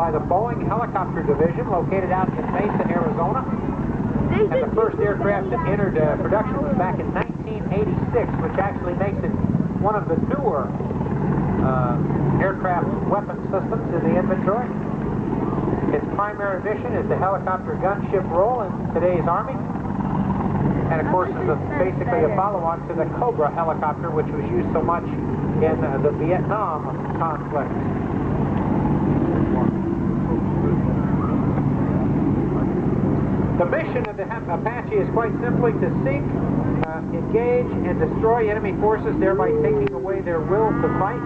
by the Boeing Helicopter Division located out in Mesa, Arizona. And the first aircraft that entered production was back in 1986, which actually makes it one of the newer aircraft weapon systems in the inventory. Its primary mission is the helicopter gunship role in today's Army. And of course is basically a follow-on to the Cobra helicopter, which was used so much in the Vietnam conflict. The mission of the Apache is quite simply to sink, engage, and destroy enemy forces, thereby taking away their will to fight.